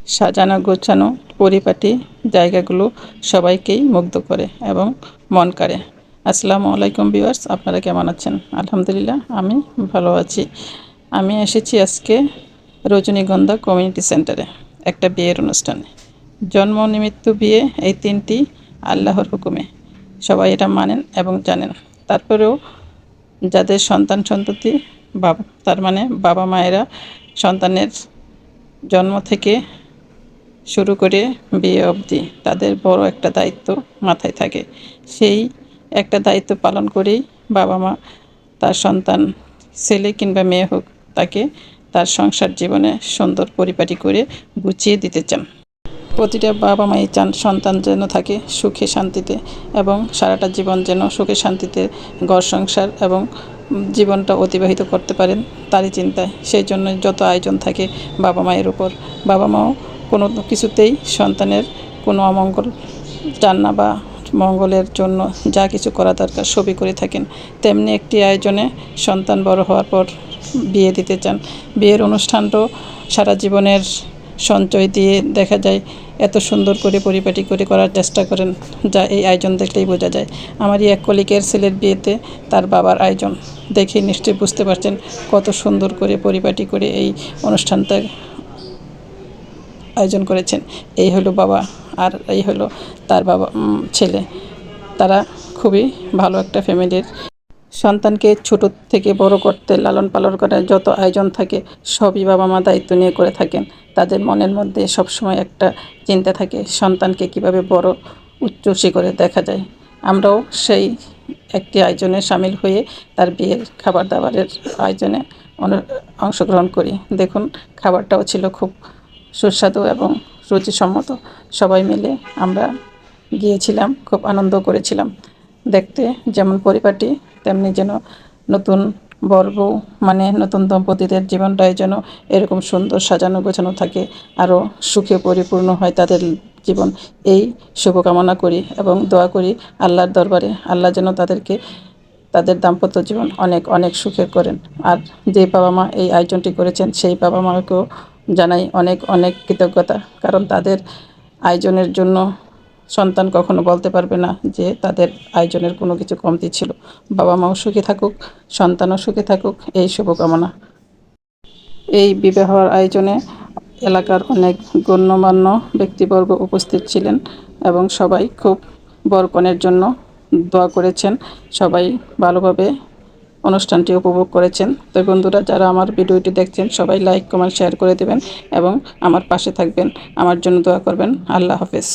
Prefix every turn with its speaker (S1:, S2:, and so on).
S1: সাজানো গোছানো পরিপাটি জায়গাগুলো সবাইকেই মুগ্ধ করে এবং মন কাড়ে। আসসালামু আলাইকুম ভিউয়ার্স, আপনারা কেমন আছেন? আলহামদুলিল্লাহ, আমি ভালো আছি। আমি এসেছি আজকে রজনীগন্ধা কমিউনিটি সেন্টারে একটা বিয়ের অনুষ্ঠানে। জন্ম নিমিত্ত বিয়ে, এই তিনটি আল্লাহর হুকুমে, সবাই এটা মানেন এবং জানেন। তারপরেও যাদের সন্তান সন্ততি, তার মানে বাবা মায়েরা সন্তানের জন্ম থেকে শুরু করে বিয়ে অবধি তাদের বড় একটা দায়িত্ব মাথায় থাকে। সেই একটা দায়িত্ব পালন করেই বাবা মা তার সন্তান, ছেলে কিংবা মেয়ে হোক, তাকে তার সংসার জীবনে সুন্দর পরিপাটি করে গুছিয়ে দিতে চান। প্রতিটা বাবা মাই চান সন্তান যেন থাকে সুখে শান্তিতে এবং সারাটা জীবন যেন সুখে শান্তিতে ঘর সংসার এবং জীবনটা অতিবাহিত করতে পারেন, তারই চিন্তায়। সেই জন্য যত আয়োজন থাকে বাবা মায়ের উপর, বাবা মাও কোনো কিছুতেই সন্তানের কোনো অমঙ্গল চান না, বা মঙ্গলের জন্য যা কিছু করা দরকার সবই করে থাকেন। তেমনি একটি আয়োজনে সন্তান বড় হওয়ার পর বিয়ে দিতে চান। বিয়ের অনুষ্ঠানটাও সারা জীবনের সঞ্চয় দিয়ে দেখা যায় এত সুন্দর করে পরিপাটি করে করার চেষ্টা করেন, যা এই আয়োজন দেখলেই বোঝা যায়। আমারই এক কলিগের ছেলের বিয়েতে তার বাবার আয়োজন দেখে নিশ্চয়ই বুঝতে পারছেন কত সুন্দর করে পরিপাটি করে এই অনুষ্ঠানটা আয়োজন করেছেন। এই হলো বাবা, আর এই হলো তার বাবা ছেলে। তারা খুবই ভালো একটা ফ্যামিলির। সন্তানকে ছোট থেকে বড় করতে, লালন পালন করার যত আয়োজন থাকে সবই বাবা মা দায়িত্ব নিয়ে করে থাকেন। তাদের মনের মধ্যে সবসময় একটা চিন্তা থাকে সন্তানকে কিভাবে বড় উচ্চ শিখরে দেখা যায়। আমরাও সেই একটি আয়োজনে সামিল হয়ে তার বিয়ের খাবার দাবারের আয়োজনে অংশগ্রহণ করি। দেখুন, খাবারটাও ছিল খুব সুস্বাদু এবং রুচিসম্মত। সবাই মিলে আমরা গিয়েছিলাম, খুব আনন্দ করেছিলাম। দেখতে যেমন পরিপাটি, তেমনি যেন নতুন বর বউ, মানে নতুন দম্পতিদের জীবনটাই যেন এরকম সুন্দর সাজানো গোছানো থাকে, আরও সুখে পরিপূর্ণ হয় তাদের জীবন। এই শুভকামনা করি এবং দোয়া করি আল্লাহর দরবারে, আল্লাহ যেন তাদেরকে তাদের দাম্পত্য জীবন অনেক অনেক সুখের করেন। আর যে বাবা মা এই আয়োজনটি করেছেন সেই বাবা মাকেও জানাই অনেক অনেক কৃতজ্ঞতা, কারণ তাদের আয়োজনের জন্য সন্তান কখনো বলতে পারবে না যে তাদের আয়োজনের কোনো কিছু কমতি ছিল। বাবা মাও সুখে থাকুক, সন্তানও সুখে থাকুক, এই শুভকামনা। এই বিবাহের আয়োজনে এলাকার অনেক গণ্যমান্য ব্যক্তিবর্গ উপস্থিত ছিলেন এবং সবাই খুব বরকনের জন্য দোয়া করেছেন। সবাই ভালোভাবে অনুষ্ঠানটি উপভোগ করেছেন। তো বন্ধুরা, যারা আমার ভিডিওটি দেখছেন সবাই লাইক কমেন্ট শেয়ার করে দেবেন এবং আমার পাশে থাকবেন, আমার জন্য দোয়া করবেন। আল্লাহ হাফেজ।